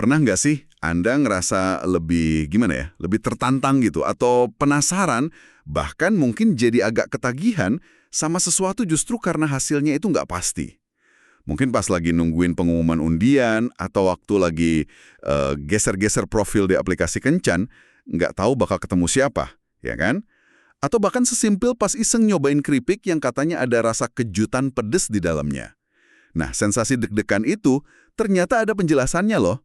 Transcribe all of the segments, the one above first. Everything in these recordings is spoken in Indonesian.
Pernah nggak sih Anda ngerasa lebih, gimana ya, lebih tertantang gitu, atau penasaran, bahkan mungkin jadi agak ketagihan sama sesuatu justru karena hasilnya itu nggak pasti? Mungkin pas lagi nungguin pengumuman undian, atau waktu lagi geser-geser profil di aplikasi kencan, nggak tahu bakal ketemu siapa, ya kan? Atau bahkan sesimpel pas iseng nyobain keripik yang katanya ada rasa kejutan pedes di dalamnya. Nah, sensasi deg-degan itu ternyata ada penjelasannya loh.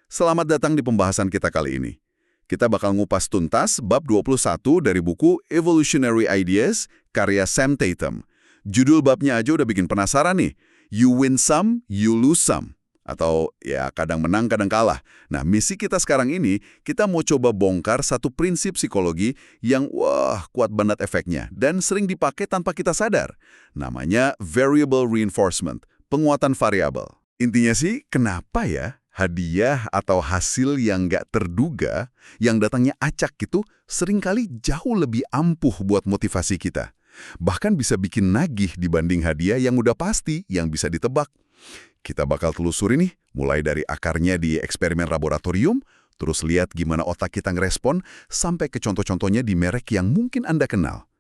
Selamat datang di pembahasan kita kali ini. Kita bakal ngupas tuntas bab 21 dari buku Evolutionary Ideas karya Sam Tatum. Judul babnya aja udah bikin penasaran nih. You win some, you lose some. Atau ya kadang menang, kadang kalah. Nah, misi kita sekarang ini, kita mau coba bongkar satu prinsip psikologi yang kuat banget efeknya dan sering dipakai tanpa kita sadar. Namanya variable reinforcement, penguatan variabel. Intinya sih, kenapa ya hadiah atau hasil yang nggak terduga, yang datangnya acak gitu, seringkali jauh lebih ampuh buat motivasi kita. Bahkan bisa bikin nagih dibanding hadiah yang udah pasti, yang bisa ditebak. Kita bakal telusuri nih, mulai dari akarnya di eksperimen laboratorium, terus lihat gimana otak kita ngerespon, sampai ke contoh-contohnya di merek yang mungkin Anda kenal.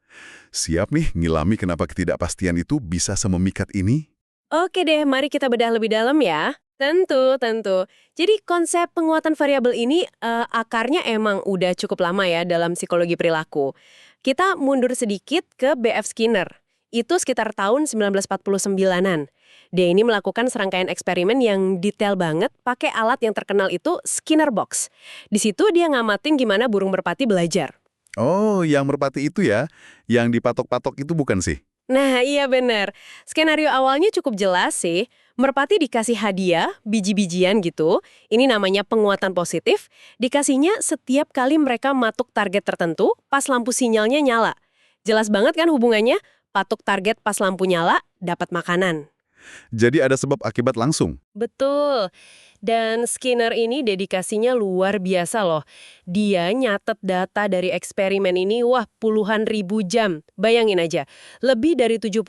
Siap nih ngilami kenapa ketidakpastian itu bisa sememikat ini? Oke deh, mari kita bedah lebih dalam ya. Tentu, tentu. Jadi konsep penguatan variabel ini akarnya emang udah cukup lama ya dalam psikologi perilaku. Kita mundur sedikit ke B.F. Skinner. Itu sekitar tahun 1949-an. Dia ini melakukan serangkaian eksperimen yang detail banget pakai alat yang terkenal itu Skinner Box. Di situ dia ngamatin gimana burung merpati belajar. Oh, yang merpati itu ya, yang dipatok-patok itu bukan sih? Nah, iya bener. Skenario awalnya cukup jelas sih. Merpati dikasih hadiah, biji-bijian gitu. Ini namanya penguatan positif. Dikasihnya setiap kali mereka matuk target tertentu pas lampu sinyalnya nyala. Jelas banget kan hubungannya? Patuk target pas lampu nyala, dapat makanan. Jadi ada sebab akibat langsung. Betul. Dan Skinner ini dedikasinya luar biasa loh. Dia nyatet data dari eksperimen ini, puluhan ribu jam. Bayangin aja, lebih dari 70.000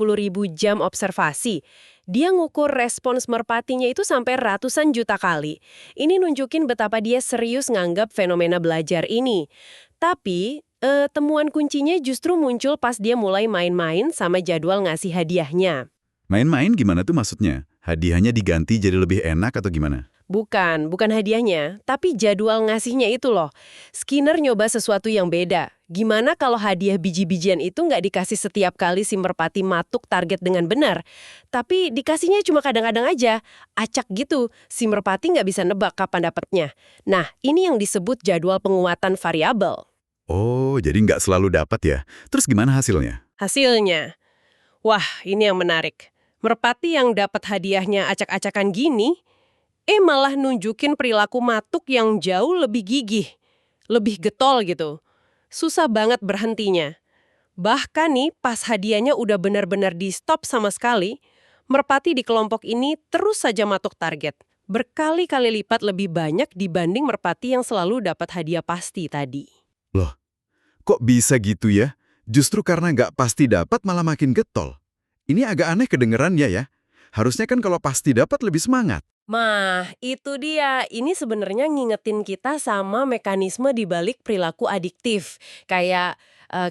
jam observasi. Dia ngukur respons merpatinya itu sampai ratusan juta kali. Ini nunjukin betapa dia serius nganggap fenomena belajar ini. Tapi, temuan kuncinya justru muncul pas dia mulai main-main sama jadwal ngasih hadiahnya. Main-main gimana tuh maksudnya? Hadiahnya diganti jadi lebih enak atau gimana? Bukan hadiahnya, tapi jadwal ngasihnya itu loh. Skinner nyoba sesuatu yang beda. Gimana kalau hadiah biji-bijian itu nggak dikasih setiap kali si merpati matuk target dengan benar, tapi dikasihnya cuma kadang-kadang aja. Acak gitu, si merpati nggak bisa nebak kapan dapatnya. Nah, ini yang disebut jadwal penguatan variabel. Oh, jadi nggak selalu dapat ya? Terus gimana hasilnya? Hasilnya, wah ini yang menarik. Merpati yang dapat hadiahnya acak-acakan gini, malah nunjukin perilaku matuk yang jauh lebih gigih, lebih getol gitu. Susah banget berhentinya. Bahkan nih, pas hadiahnya udah benar-benar di-stop sama sekali, merpati di kelompok ini terus saja matuk target. Berkali-kali lipat lebih banyak dibanding merpati yang selalu dapat hadiah pasti tadi. Loh, kok bisa gitu ya? Justru karena nggak pasti dapat malah makin getol. Ini agak aneh kedengerannya ya. Harusnya kan kalau pasti dapat lebih semangat. Itu dia. Ini sebenarnya ngingetin kita sama mekanisme di balik perilaku adiktif. Kayak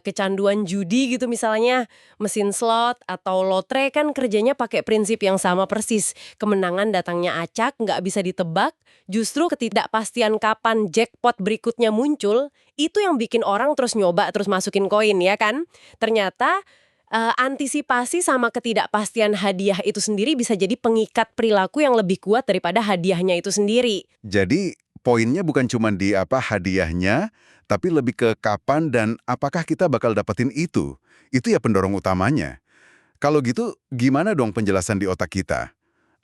kecanduan judi gitu misalnya, mesin slot atau lotre kan kerjanya pakai prinsip yang sama persis. Kemenangan datangnya acak, nggak bisa ditebak. Justru ketidakpastian kapan jackpot berikutnya muncul, itu yang bikin orang terus nyoba, terus masukin koin ya kan. Ternyata antisipasi sama ketidakpastian hadiah itu sendiri bisa jadi pengikat perilaku yang lebih kuat daripada hadiahnya itu sendiri. Jadi poinnya bukan cuma di hadiahnya, tapi lebih ke kapan dan apakah kita bakal dapetin itu. Itu ya pendorong utamanya. Kalau gitu, gimana dong penjelasan di otak kita?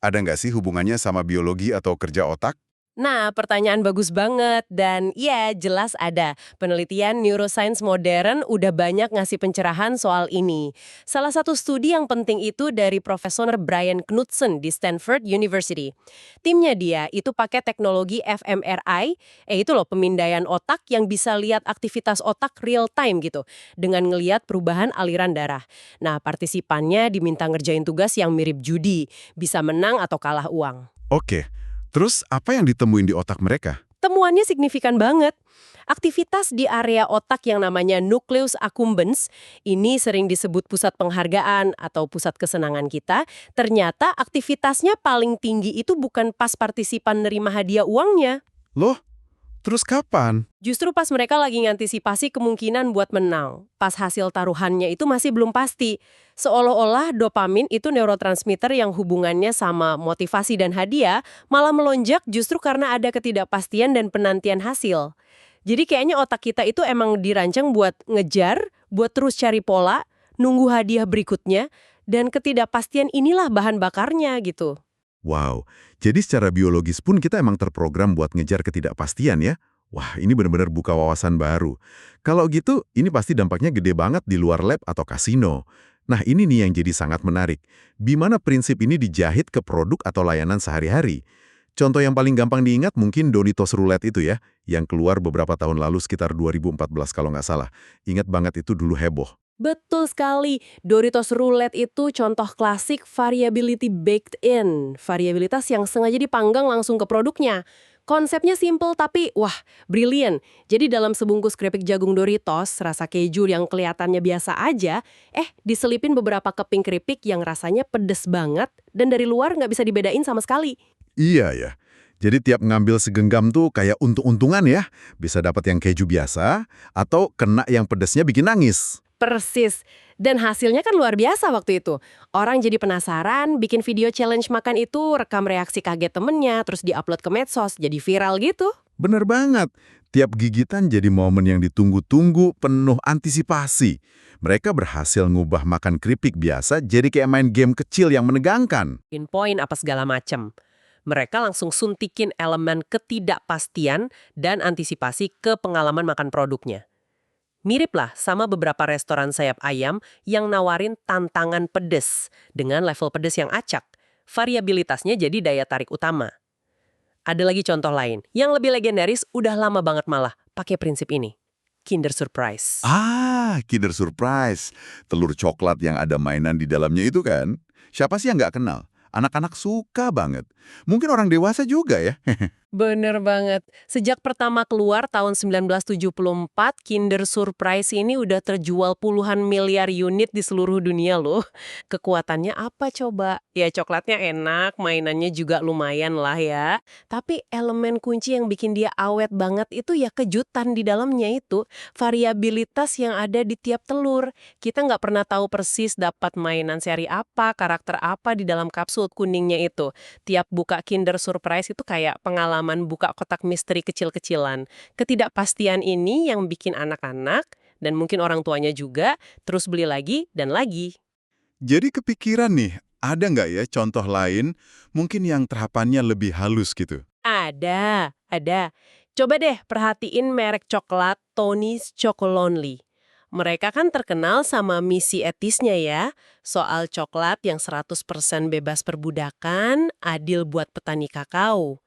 Ada nggak sih hubungannya sama biologi atau kerja otak? Nah, pertanyaan bagus banget. Dan ya, jelas ada. Penelitian neuroscience modern udah banyak ngasih pencerahan soal ini. Salah satu studi yang penting itu dari Profesor Brian Knudsen di Stanford University. Timnya dia itu pakai teknologi fMRI, itu loh pemindaian otak yang bisa lihat aktivitas otak real time gitu, dengan ngelihat perubahan aliran darah. Nah, partisipannya diminta ngerjain tugas yang mirip judi, bisa menang atau kalah uang. Oke, Terus apa yang ditemuin di otak mereka? Temuannya signifikan banget. Aktivitas di area otak yang namanya nucleus accumbens, ini sering disebut pusat penghargaan atau pusat kesenangan kita, ternyata aktivitasnya paling tinggi itu bukan pas partisipan nerima hadiah uangnya. Loh, terus kapan? Justru pas mereka lagi ngantisipasi kemungkinan buat menang. Pas hasil taruhannya itu masih belum pasti. Seolah-olah dopamin itu neurotransmitter yang hubungannya sama motivasi dan hadiah malah melonjak justru karena ada ketidakpastian dan penantian hasil. Jadi kayaknya otak kita itu emang dirancang buat ngejar, buat terus cari pola, nunggu hadiah berikutnya, dan ketidakpastian inilah bahan bakarnya gitu. Wow, jadi secara biologis pun kita emang terprogram buat ngejar ketidakpastian ya? Wah, ini benar-benar buka wawasan baru. Kalau gitu, ini pasti dampaknya gede banget di luar lab atau kasino. Nah, ini nih yang jadi sangat menarik. Gimana prinsip ini dijahit ke produk atau layanan sehari-hari? Contoh yang paling gampang diingat mungkin Doritos Roulette itu ya, yang keluar beberapa tahun lalu sekitar 2014 kalau nggak salah. Ingat banget itu dulu heboh. Betul sekali, Doritos Roulette itu contoh klasik variability baked in, variabilitas yang sengaja dipanggang langsung ke produknya. Konsepnya simple tapi, wah, brilian. Jadi dalam sebungkus keripik jagung Doritos, rasa keju yang kelihatannya biasa aja, diselipin beberapa keping keripik yang rasanya pedes banget dan dari luar nggak bisa dibedain sama sekali. Iya ya. Jadi tiap ngambil segenggam tuh kayak untung-untungan ya. Bisa dapat yang keju biasa, atau kena yang pedesnya bikin nangis. Persis. Dan hasilnya kan luar biasa waktu itu. Orang jadi penasaran, bikin video challenge makan itu, rekam reaksi kaget temennya, terus diupload ke medsos, jadi viral gitu. Bener banget. Tiap gigitan jadi momen yang ditunggu-tunggu, penuh antisipasi. Mereka berhasil ngubah makan keripik biasa jadi kayak main game kecil yang menegangkan. Bikin poin apa segala macem. Mereka langsung suntikin elemen ketidakpastian dan antisipasi ke pengalaman makan produknya. Mirip lah sama beberapa restoran sayap ayam yang nawarin tantangan pedes dengan level pedes yang acak. Variabilitasnya jadi daya tarik utama. Ada lagi contoh lain, yang lebih legendaris udah lama banget malah pakai prinsip ini. Kinder Surprise. Kinder Surprise. Telur coklat yang ada mainan di dalamnya itu kan. Siapa sih yang nggak kenal? Anak-anak suka banget. Mungkin orang dewasa juga ya. Bener banget. Sejak pertama keluar tahun 1974, Kinder Surprise ini udah terjual puluhan miliar unit di seluruh dunia loh. Kekuatannya apa coba? Ya coklatnya enak, mainannya juga lumayan lah ya. Tapi elemen kunci yang bikin dia awet banget itu ya kejutan di dalamnya itu. Variabilitas yang ada di tiap telur. Kita nggak pernah tahu persis dapat mainan seri apa, karakter apa di dalam kapsul kuningnya itu. Tiap buka Kinder Surprise itu kayak pengalaman buka kotak misteri kecil-kecilan. Ketidakpastian ini yang bikin anak-anak, dan mungkin orang tuanya juga, terus beli lagi dan lagi. Jadi kepikiran nih, ada nggak ya contoh lain mungkin yang terapannya lebih halus gitu? Ada. Coba deh perhatiin merek coklat Tony's Chocolonely. Mereka kan terkenal sama misi etisnya ya, soal coklat yang 100% bebas perbudakan, adil buat petani kakao.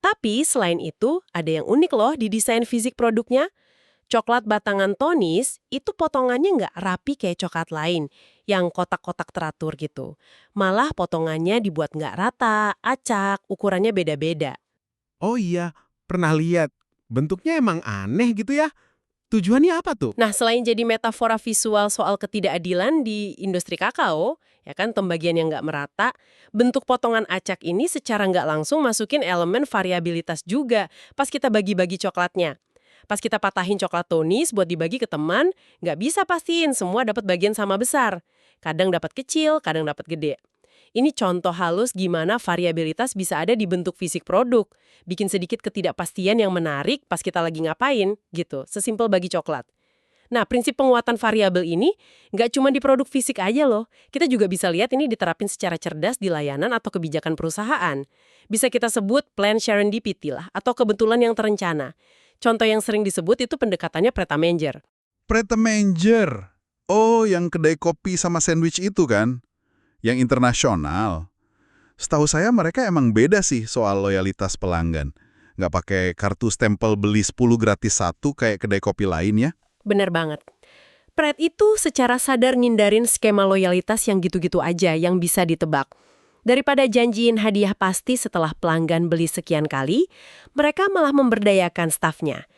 Tapi selain itu, ada yang unik loh di desain fisik produknya. Coklat batangan Tony's itu potongannya nggak rapi kayak coklat lain, yang kotak-kotak teratur gitu. Malah potongannya dibuat nggak rata, acak, ukurannya beda-beda. Oh iya, pernah lihat. Bentuknya emang aneh gitu ya. Tujuannya apa tuh? Nah, selain jadi metafora visual soal ketidakadilan di industri kakao, ya kan pembagian yang nggak merata, bentuk potongan acak ini secara nggak langsung masukin elemen variabilitas juga pas kita bagi-bagi coklatnya. Pas kita patahin coklat Tony's buat dibagi ke teman, nggak bisa pastiin semua dapat bagian sama besar. Kadang dapat kecil, kadang dapat gede. Ini contoh halus gimana variabilitas bisa ada di bentuk fisik produk. Bikin sedikit ketidakpastian yang menarik pas kita lagi ngapain, gitu. Sesimpel bagi coklat. Nah, prinsip penguatan variabel ini nggak cuma di produk fisik aja loh. Kita juga bisa lihat ini diterapin secara cerdas di layanan atau kebijakan perusahaan. Bisa kita sebut plan serendipity lah, atau kebetulan yang terencana. Contoh yang sering disebut itu pendekatannya Pret A Manger. Pret A Manger. Oh, yang kedai kopi sama sandwich itu kan? Yang internasional. Setahu saya mereka emang beda sih soal loyalitas pelanggan. Nggak pakai kartu stempel beli 10 gratis 1 kayak kedai kopi lain ya. Bener banget. Pret itu secara sadar ngindarin skema loyalitas yang gitu-gitu aja, yang bisa ditebak. Daripada janjiin hadiah pasti setelah pelanggan beli sekian kali, mereka malah memberdayakan stafnya.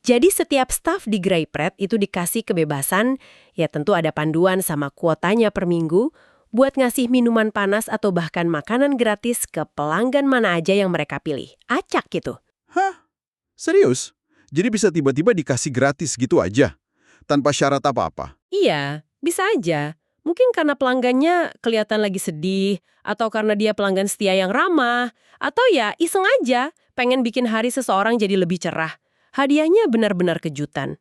Jadi setiap staf di Greypret itu dikasih kebebasan, ya tentu ada panduan sama kuotanya per minggu, buat ngasih minuman panas atau bahkan makanan gratis ke pelanggan mana aja yang mereka pilih. Acak gitu. Hah? Serius? Jadi bisa tiba-tiba dikasih gratis gitu aja? Tanpa syarat apa-apa? Iya, bisa aja. Mungkin karena pelanggannya kelihatan lagi sedih, atau karena dia pelanggan setia yang ramah, atau ya iseng aja, pengen bikin hari seseorang jadi lebih cerah. Hadiahnya benar-benar kejutan.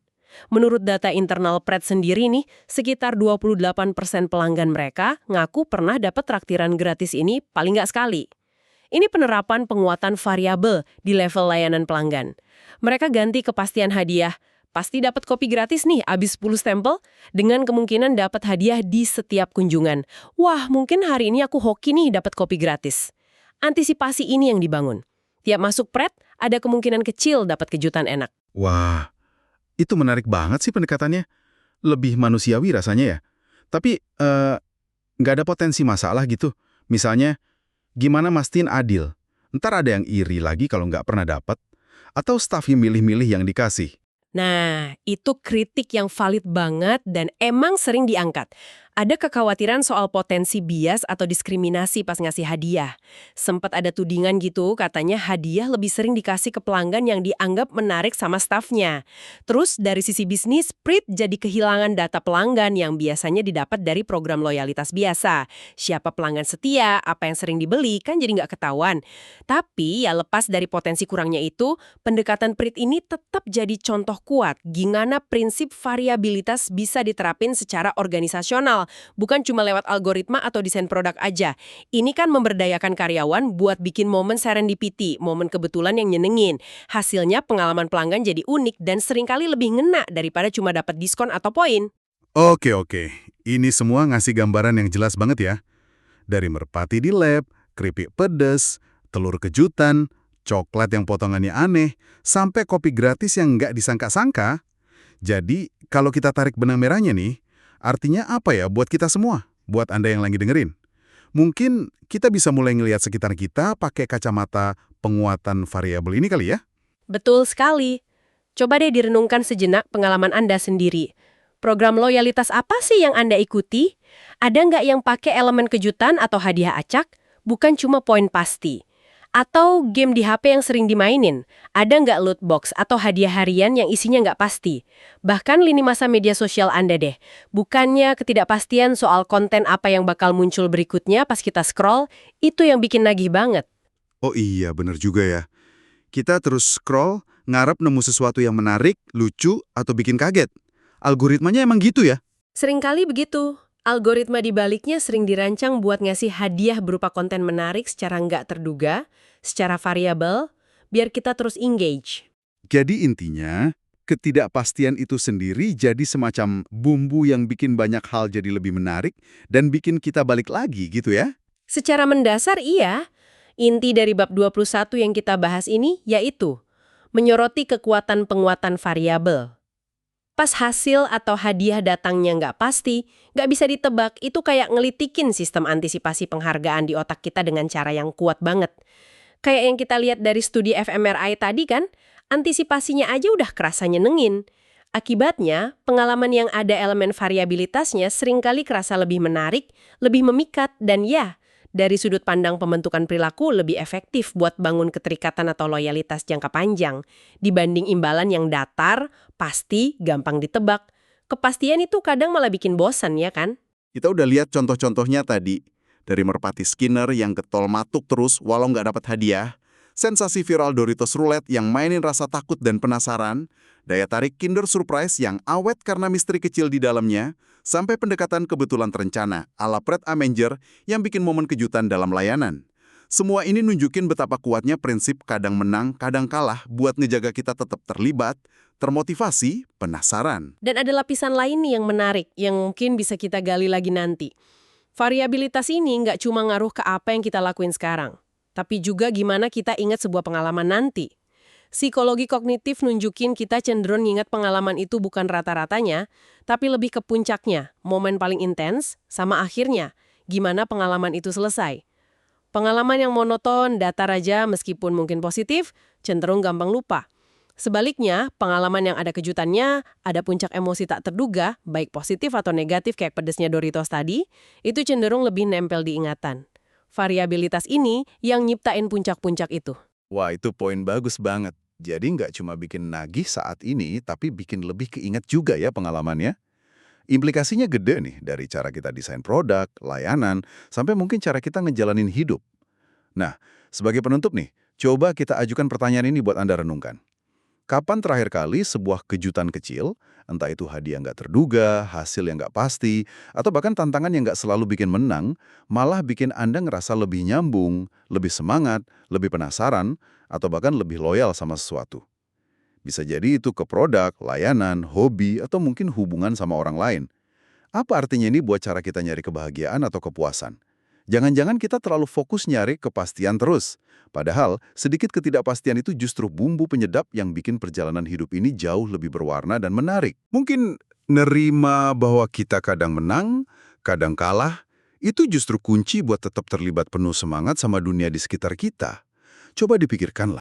Menurut data internal Pret sendiri nih, sekitar 28% pelanggan mereka ngaku pernah dapat traktiran gratis ini paling nggak sekali. Ini penerapan penguatan variabel di level layanan pelanggan. Mereka ganti kepastian hadiah. Pasti dapat kopi gratis nih abis 10 stempel, dengan kemungkinan dapat hadiah di setiap kunjungan. Wah, mungkin hari ini aku hoki nih dapat kopi gratis. Antisipasi ini yang dibangun. Tiap masuk Pret, ada kemungkinan kecil dapat kejutan enak. Wah, itu menarik banget sih pendekatannya. Lebih manusiawi rasanya ya. Tapi, nggak ada potensi masalah gitu. Misalnya, gimana mastiin adil? Ntar ada yang iri lagi kalau nggak pernah dapat. Atau stafnya milih-milih yang dikasih. Nah, itu kritik yang valid banget dan emang sering diangkat. Ada kekhawatiran soal potensi bias atau diskriminasi pas ngasih hadiah. Sempat ada tudingan gitu, katanya hadiah lebih sering dikasih ke pelanggan yang dianggap menarik sama stafnya. Terus dari sisi bisnis, Prit jadi kehilangan data pelanggan yang biasanya didapat dari program loyalitas biasa. Siapa pelanggan setia, apa yang sering dibeli, kan jadi nggak ketahuan. Tapi ya lepas dari potensi kurangnya itu, pendekatan Prit ini tetap jadi contoh kuat gimana prinsip variabilitas bisa diterapin secara organisasional, bukan cuma lewat algoritma atau desain produk aja. Ini kan memberdayakan karyawan buat bikin momen serendipity, momen kebetulan yang nyenengin. Hasilnya pengalaman pelanggan jadi unik dan seringkali lebih ngena daripada cuma dapat diskon atau poin. Oke. Ini semua ngasih gambaran yang jelas banget ya. Dari merpati di lab, keripik pedes, telur kejutan, coklat yang potongannya aneh, sampai kopi gratis yang nggak disangka-sangka. Jadi, kalau kita tarik benang merahnya nih, artinya apa ya buat kita semua? Buat Anda yang lagi dengerin. Mungkin kita bisa mulai ngelihat sekitar kita pakai kacamata penguatan variabel ini kali ya? Betul sekali. Coba deh direnungkan sejenak pengalaman Anda sendiri. Program loyalitas apa sih yang Anda ikuti? Ada nggak yang pakai elemen kejutan atau hadiah acak? Bukan cuma poin pasti. Atau game di HP yang sering dimainin? Ada nggak loot box atau hadiah harian yang isinya nggak pasti? Bahkan lini masa media sosial Anda deh. Bukannya ketidakpastian soal konten apa yang bakal muncul berikutnya pas kita scroll, itu yang bikin nagih banget. Oh iya, bener juga ya. Kita terus scroll, ngarep nemu sesuatu yang menarik, lucu, atau bikin kaget. Algoritmanya emang gitu ya? Seringkali begitu. Algoritma di baliknya sering dirancang buat ngasih hadiah berupa konten menarik secara nggak terduga, secara variabel, biar kita terus engage. Jadi intinya, ketidakpastian itu sendiri jadi semacam bumbu yang bikin banyak hal jadi lebih menarik dan bikin kita balik lagi gitu ya? Secara mendasar iya, inti dari bab 21 yang kita bahas ini yaitu menyoroti kekuatan penguatan variabel. Pas hasil atau hadiah datangnya nggak pasti, nggak bisa ditebak, itu kayak ngelitikin sistem antisipasi penghargaan di otak kita dengan cara yang kuat banget. Kayak yang kita lihat dari studi fMRI tadi kan, antisipasinya aja udah kerasa nyenengin. Akibatnya, pengalaman yang ada elemen variabilitasnya seringkali kerasa lebih menarik, lebih memikat, dan ya, dari sudut pandang pembentukan perilaku lebih efektif buat bangun keterikatan atau loyalitas jangka panjang. Dibanding imbalan yang datar, pasti, gampang ditebak. Kepastian itu kadang malah bikin bosan ya kan? Kita udah lihat contoh-contohnya tadi. Dari merpati Skinner yang getol matuk terus walau nggak dapat hadiah, sensasi viral Doritos Roulette yang mainin rasa takut dan penasaran, daya tarik Kinder Surprise yang awet karena misteri kecil di dalamnya, sampai pendekatan kebetulan terencana ala Pret Avenger yang bikin momen kejutan dalam layanan. Semua ini nunjukin betapa kuatnya prinsip kadang menang, kadang kalah buat ngejaga kita tetap terlibat, termotivasi, penasaran. Dan ada lapisan lain nih yang menarik, yang mungkin bisa kita gali lagi nanti. Variabilitas ini nggak cuma ngaruh ke apa yang kita lakuin sekarang, tapi juga gimana kita ingat sebuah pengalaman nanti. Psikologi kognitif nunjukin kita cenderung ingat pengalaman itu bukan rata-ratanya, tapi lebih ke puncaknya, momen paling intens, sama akhirnya, gimana pengalaman itu selesai. Pengalaman yang monoton, datar aja meskipun mungkin positif, cenderung gampang lupa. Sebaliknya, pengalaman yang ada kejutannya, ada puncak emosi tak terduga, baik positif atau negatif kayak pedesnya Doritos tadi, itu cenderung lebih nempel di ingatan. Variabilitas ini yang nyiptain puncak-puncak itu. Wah, itu poin bagus banget. Jadi nggak cuma bikin nagih saat ini, tapi bikin lebih keinget juga ya pengalamannya. Implikasinya gede nih, dari cara kita desain produk, layanan, sampai mungkin cara kita ngejalanin hidup. Nah, sebagai penutup nih, coba kita ajukan pertanyaan ini buat Anda renungkan. Kapan terakhir kali sebuah kejutan kecil, entah itu hadiah nggak terduga, hasil yang nggak pasti, atau bahkan tantangan yang nggak selalu bikin menang, malah bikin Anda ngerasa lebih nyambung, lebih semangat, lebih penasaran, atau bahkan lebih loyal sama sesuatu? Bisa jadi itu ke produk, layanan, hobi, atau mungkin hubungan sama orang lain. Apa artinya ini buat cara kita nyari kebahagiaan atau kepuasan? Jangan-jangan kita terlalu fokus nyari kepastian terus. Padahal, sedikit ketidakpastian itu justru bumbu penyedap yang bikin perjalanan hidup ini jauh lebih berwarna dan menarik. Mungkin nerima bahwa kita kadang menang, kadang kalah, itu justru kunci buat tetap terlibat penuh semangat sama dunia di sekitar kita. Coba dipikirkan